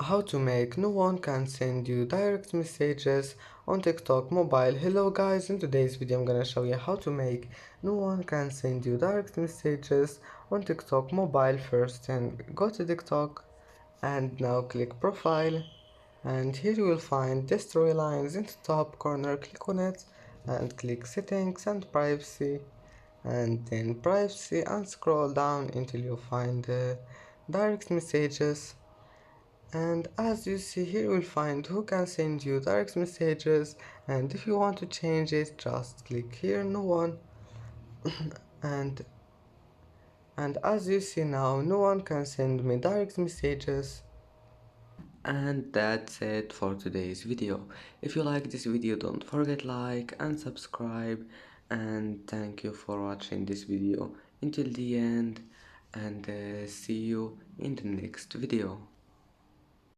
How to make no one can send you direct messages on TikTok mobile. Hello guys, in today's video I'm gonna show you how to make no one can send you direct messages on TikTok mobile. First, and go to TikTok and now click profile, and here you will find this three lines in the top corner. Click on it and click settings and privacy, and then privacy, and scroll down until you find direct messages. And as you see here, you'll find who can send you direct messages, and if you want to change it, just click here no one. and and as you see now, no one can send me direct messages. And that's it for today's video. If you like this video, don't forget like and subscribe, and thank you for watching this video until the end, and see you in the next video.